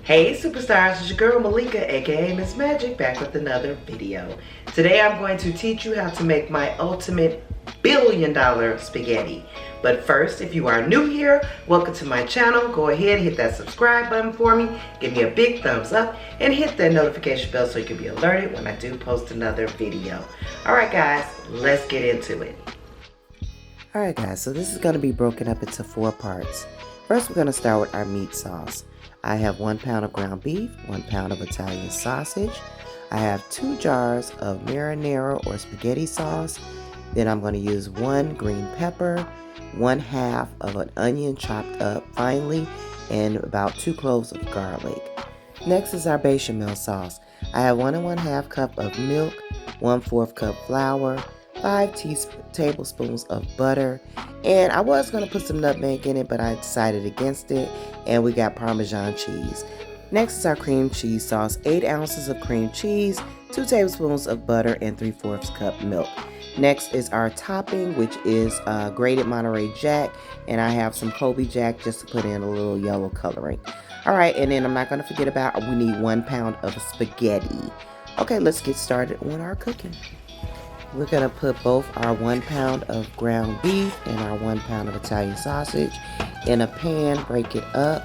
Hey superstars, it's your girl Malika, aka Miss Magic, back with another video. Today I'm going to teach you how to make my ultimate billion-dollar spaghetti. But first, if you are new here, welcome to my channel. Go ahead and hit that subscribe button for me, give me a big thumbs up, and hit that notification bell so you can be alerted when I do post another video. Alright guys, let's get into it. Alright guys, so this is going to be broken up into 4 parts. First we're going to start with our meat sauce. I have 1 pound of ground beef, 1 pound of Italian sausage. I have 2 jars of marinara or spaghetti sauce. Then I'm going to use 1 green pepper, 1/2 of an onion chopped up finely, and about 2 cloves of garlic. Next is our bechamel sauce. I have 1 1/2 cup of milk, 1/4 cup flour, 5 tablespoons of butter, and I was going to put some nutmeg in it, but I decided against it, and we got Parmesan cheese. Next is our cream cheese sauce, 8 ounces of cream cheese, 2 tablespoons of butter, and 3/4 cup milk. Next is our topping, which is grated Monterey Jack, and I have some Colby Jack just to put in a little yellow coloring. Alright, and then I'm not going to forget about, we need 1 pound of spaghetti. Okay, let's get started on our cooking. We're going to put both our 1 pound of ground beef and our 1 pound of Italian sausage in a pan, break it up,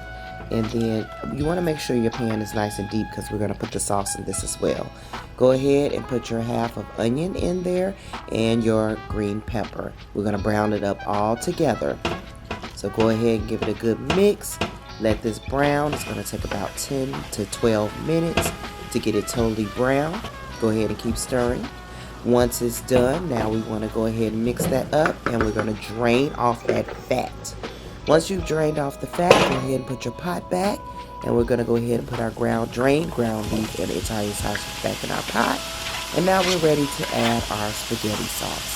and then you want to make sure your pan is nice and deep because we're going to put the sauce in this as well. Go ahead and put your 1/2 of onion in there and your green pepper. We're going to brown it up all together. So go ahead and give it a good mix. Let this brown. It's going to take about 10 to 12 minutes to get it totally brown. Go ahead and keep stirring. Once it's done, now we want to go ahead and mix that up, and we're going to drain off that fat. Once you've drained off the fat, go ahead and put your pot back, and we're going to go ahead and put our drained ground beef and Italian sausage back in our pot. And now we're ready to add our spaghetti sauce.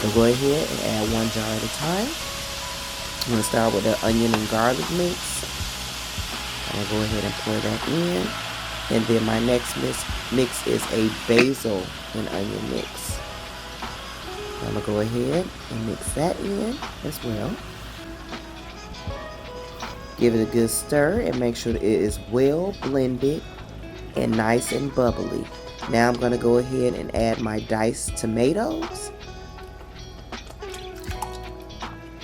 So go ahead and add 1 jar at a time. I'm going to start with the onion and garlic mix. I'm going to go ahead and pour that in. And then my next mix is a basil and onion mix. I'm going to go ahead and mix that in as well. Give it a good stir and make sure that it is well blended and nice and bubbly. Now I'm going to go ahead and add my diced tomatoes.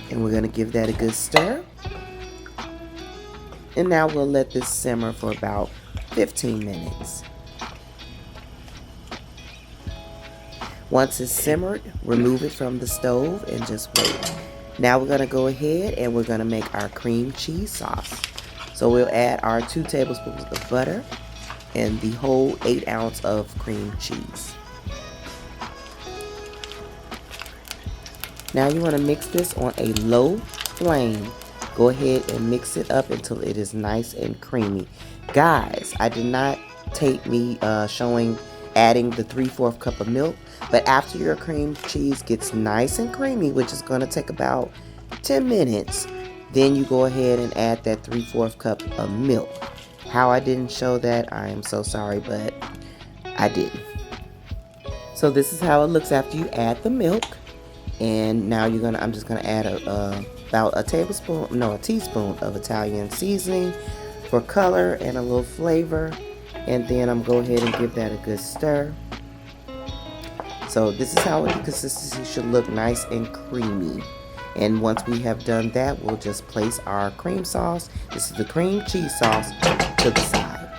And we're going to give that a good stir. And now we'll let this simmer for about 15 minutes. Once it's simmered, remove it from the stove and just wait. Now we're going to go ahead and we're going to make our cream cheese sauce. So we'll add our 2 tablespoons of butter and the whole 8 ounce of cream cheese. Now you want to mix this on a low flame. Go ahead and mix it up until it is nice and creamy. Guys, I did not tape me showing adding the 3/4 cup of milk, but after your cream cheese gets nice and creamy, which is going to take about 10 minutes, then you go ahead and add that 3/4 cup of milk. How I didn't show that, I am so sorry, but I didn't. So this is how it looks after you add the milk. And now I'm just gonna add about a teaspoon of Italian seasoning for color and a little flavor, and then I'm going to go ahead and give that a good stir. So this is how the consistency should look, nice and creamy. And once we have done that, we'll just place our cream sauce. This is the cream cheese sauce to the side.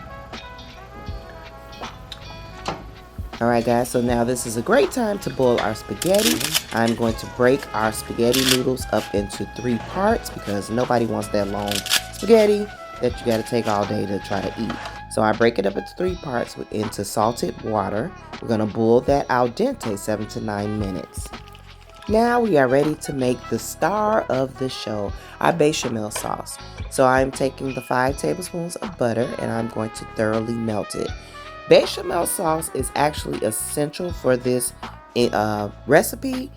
Alright guys, so now this is a great time to boil our spaghetti. I'm going to break our spaghetti noodles up into 3 parts because nobody wants that long spaghetti that you got to take all day to try to eat. So I break it up into 3 parts into salted water. We're going to boil that al dente 7 to 9 minutes. Now we are ready to make the star of the show, our bechamel sauce. So I'm taking the 5 tablespoons of butter and I'm going to thoroughly melt it. Bechamel sauce is actually essential for this recipe.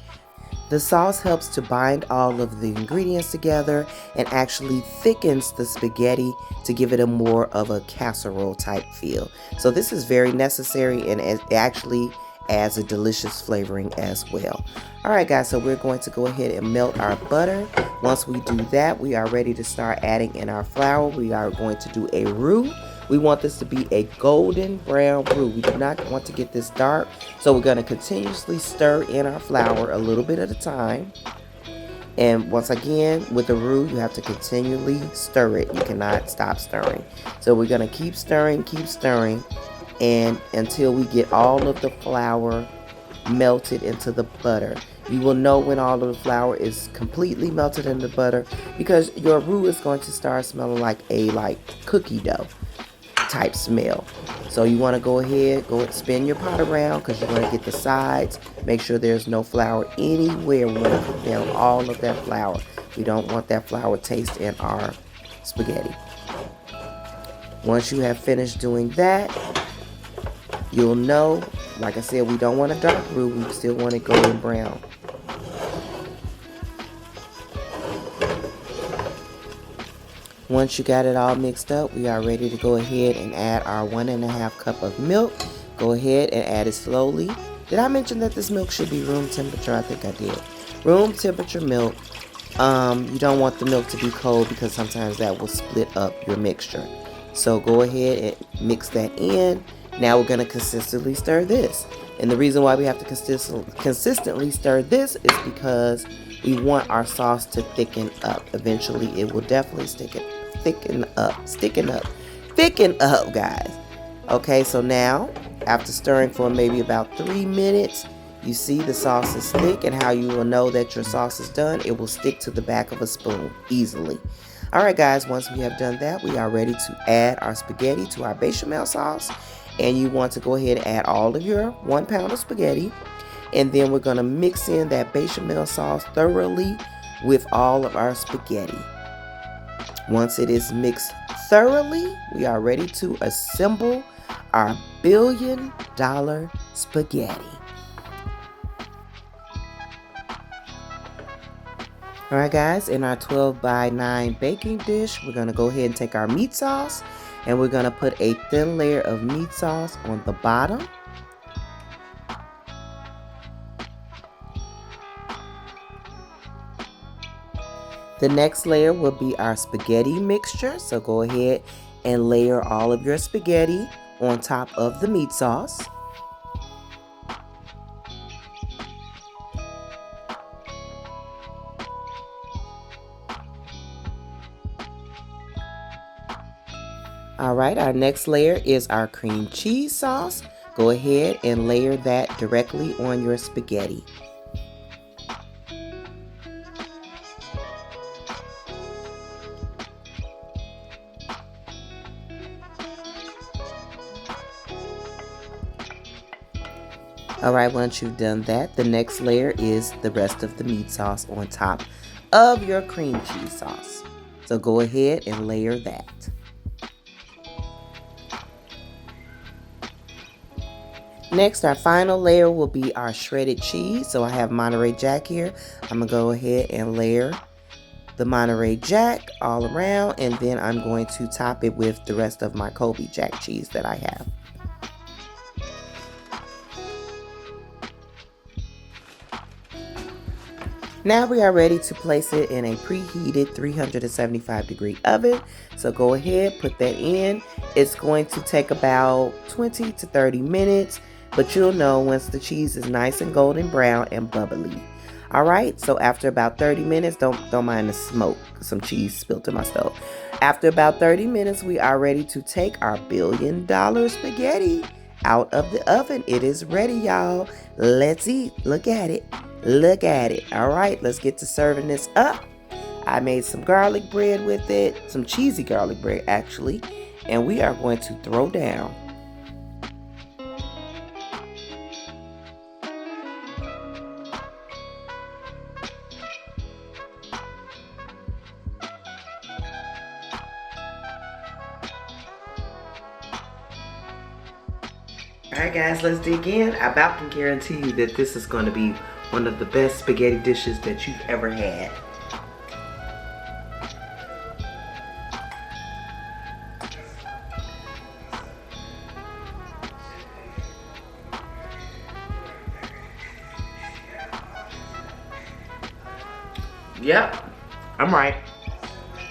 The sauce helps to bind all of the ingredients together and actually thickens the spaghetti to give it a more of a casserole type feel. So this is very necessary, and it actually adds a delicious flavoring as well. Alright guys, so we're going to go ahead and melt our butter. Once we do that, we are ready to start adding in our flour. We are going to do a roux We want this to be a golden brown roux. We do not want to get this dark. So we're going to continuously stir in our flour a little bit at a time. And once again, with the roux, you have to continually stir it. You cannot stop stirring. So we're going to keep stirring, and until we get all of the flour melted into the butter. You will know when all of the flour is completely melted in the butter, because your roux is going to start smelling like a cookie dough type smell. So you want to go ahead, spin your pot around, because you're going to get the sides. Make sure there's no flour anywhere. We want to cook down all of that flour. We don't want that flour taste in our spaghetti. Once you have finished doing that, you'll know, like I said, we don't want a dark roux. We still want it golden brown. Once you got it all mixed up, we are ready to go ahead and add our 1.5 cup of milk. Go ahead and add it slowly. Did I mention that this milk should be room temperature? I think I did. Room temperature milk. You don't want the milk to be cold, because sometimes that will split up your mixture. So go ahead and mix that in. Now we're going to consistently stir this. And the reason why we have to consistently stir this is because we want our sauce to thicken up. Eventually it will definitely thicken up, guys. Okay, so now after stirring for maybe about 3 minutes, you see the sauce is thick, and how you will know that your sauce is done, it will stick to the back of a spoon easily. Alright guys, once we have done that, we are ready to add our spaghetti to our bechamel sauce. And you want to go ahead and add all of your 1 pound of spaghetti. And then we're going to mix in that bechamel sauce thoroughly with all of our spaghetti. Once it is mixed thoroughly, we are ready to assemble our $1 billion spaghetti. Alright guys, in our 12 by 9 baking dish, we're going to go ahead and take our meat sauce, and we're going to put a thin layer of meat sauce on the bottom. The next layer will be our spaghetti mixture. So go ahead and layer all of your spaghetti on top of the meat sauce. Alright, our next layer is our cream cheese sauce. Go ahead and layer that directly on your spaghetti. Alright, once you've done that, the next layer is the rest of the meat sauce on top of your cream cheese sauce. So go ahead and layer that. Next, our final layer will be our shredded cheese. So I have Monterey Jack here. I'm going to go ahead and layer the Monterey Jack all around, and then I'm going to top it with the rest of my Kobe Jack cheese that I have. Now we are ready to place it in a preheated 375-degree oven. So go ahead, put that in. It's going to take about 20 to 30 minutes, but you'll know once the cheese is nice and golden brown and bubbly. Alright, so after about 30 minutes, don't mind the smoke. Some cheese spilled in my stove. After about 30 minutes, we are ready to take our $1 billion spaghetti out of the oven. It is ready, y'all. Let's eat. Look at it. Look at it. Alright, let's get to serving this up. I made some garlic bread with it. Some cheesy garlic bread, actually. And we are going to throw down. Alright guys, let's dig in. I about can guarantee you that this is going to be one of the best spaghetti dishes that you've ever had. Yep, I'm right.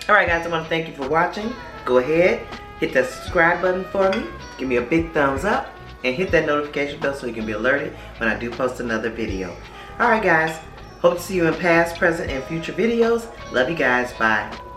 Alright guys, I want to thank you for watching. Go ahead, hit that subscribe button for me, give me a big thumbs up, and hit that notification bell so you can be alerted when I do post another video. Alright guys, hope to see you in past, present, and future videos. Love you guys. Bye.